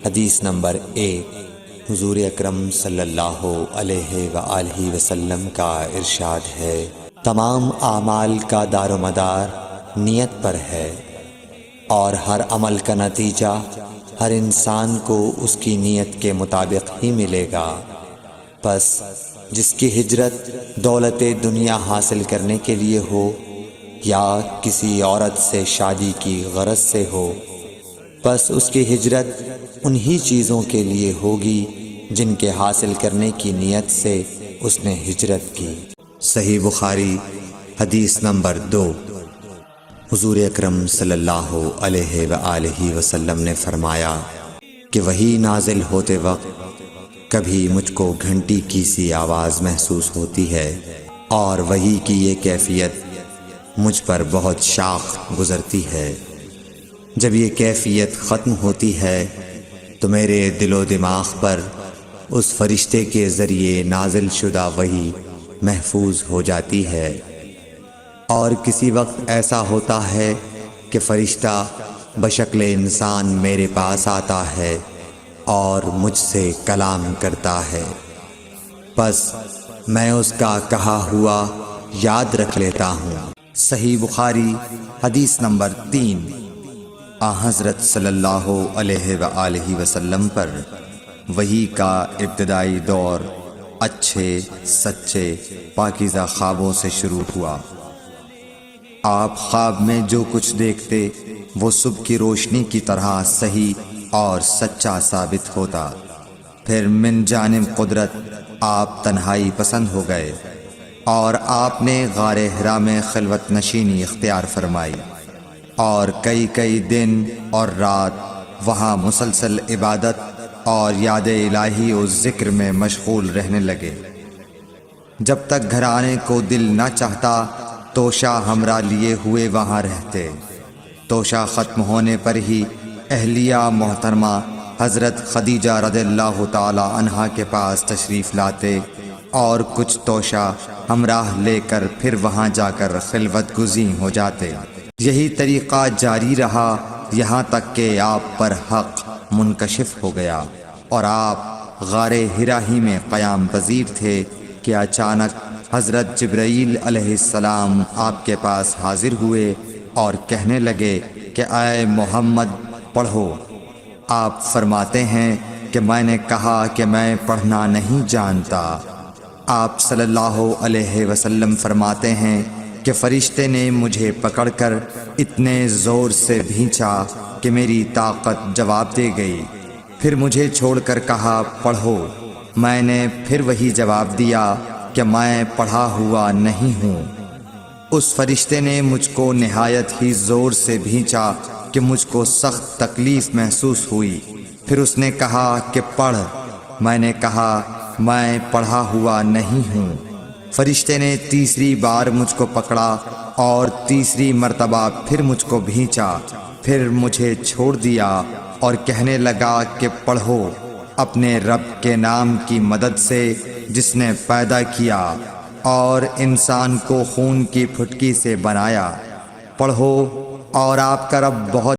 حدیث نمبر 1۔ حضور اکرم صلی اللہ علیہ وآلہ وسلم کا ارشاد ہے، تمام اعمال کا دار و مدار نیت پر ہے، اور ہر عمل کا نتیجہ ہر انسان کو اس کی نیت کے مطابق ہی ملے گا۔ پس جس کی ہجرت دولت دنیا حاصل کرنے کے لیے ہو یا کسی عورت سے شادی کی غرض سے ہو، پس اس کی ہجرت انہی چیزوں کے لیے ہوگی جن کے حاصل کرنے کی نیت سے اس نے ہجرت کی۔ صحیح بخاری حدیث نمبر 2۔ حضور اکرم صلی اللہ علیہ وآلہ وسلم نے فرمایا کہ وحی نازل ہوتے وقت کبھی مجھ کو گھنٹی کی سی آواز محسوس ہوتی ہے، اور وحی کی یہ کیفیت مجھ پر بہت شاخ گزرتی ہے۔ جب یہ کیفیت ختم ہوتی ہے تو میرے دل و دماغ پر اس فرشتے کے ذریعے نازل شدہ وحی محفوظ ہو جاتی ہے، اور کسی وقت ایسا ہوتا ہے کہ فرشتہ بشکل انسان میرے پاس آتا ہے اور مجھ سے کلام کرتا ہے، پس میں اس کا کہا ہوا یاد رکھ لیتا ہوں۔ صحیح بخاری حدیث نمبر 3۔ حضرت صلی اللہ علیہ وآلہ وسلم پر وحی کا ابتدائی دور اچھے سچے پاکیزہ خوابوں سے شروع ہوا۔ آپ خواب میں جو کچھ دیکھتے وہ صبح کی روشنی کی طرح صحیح اور سچا ثابت ہوتا۔ پھر من جانب قدرت آپ تنہائی پسند ہو گئے، اور آپ نے غار حرا میں خلوت نشینی اختیار فرمائی، اور کئی دن اور رات وہاں مسلسل عبادت اور یاد الہی و ذکر میں مشغول رہنے لگے۔ جب تک گھر آنے کو دل نہ چاہتا توشہ ہمراہ لیے ہوئے وہاں رہتے۔ توشہ ختم ہونے پر ہی اہلیہ محترمہ حضرت خدیجہ رضی اللہ تعالی عنہا کے پاس تشریف لاتے، اور کچھ توشہ ہمراہ لے کر پھر وہاں جا کر خلوت گزین ہو جاتے۔ یہی طریقہ جاری رہا یہاں تک کہ آپ پر حق منکشف ہو گیا، اور آپ غار حرا ہی میں قیام پذیر تھے کہ اچانک حضرت جبرائیل علیہ السلام آپ کے پاس حاضر ہوئے اور کہنے لگے کہ اے محمد پڑھو۔ آپ فرماتے ہیں کہ میں نے کہا کہ میں پڑھنا نہیں جانتا۔ آپ صلی اللہ علیہ وسلم فرماتے ہیں کہ فرشتے نے مجھے پکڑ کر اتنے زور سے بھینچا کہ میری طاقت جواب دے گئی، پھر مجھے چھوڑ کر کہا پڑھو۔ میں نے پھر وہی جواب دیا کہ میں پڑھا ہوا نہیں ہوں۔ اس فرشتے نے مجھ کو نہایت ہی زور سے بھینچا کہ مجھ کو سخت تکلیف محسوس ہوئی، پھر اس نے کہا کہ پڑھ۔ میں نے کہا میں پڑھا ہوا نہیں ہوں۔ فرشتے نے تیسری بار مجھ کو پکڑا اور تیسری مرتبہ پھر مجھ کو بھینچا، پھر مجھے چھوڑ دیا اور کہنے لگا کہ پڑھو اپنے رب کے نام کی مدد سے جس نے پیدا کیا اور انسان کو خون کی پھٹکی سے بنایا۔ پڑھو اور آپ کا رب بہت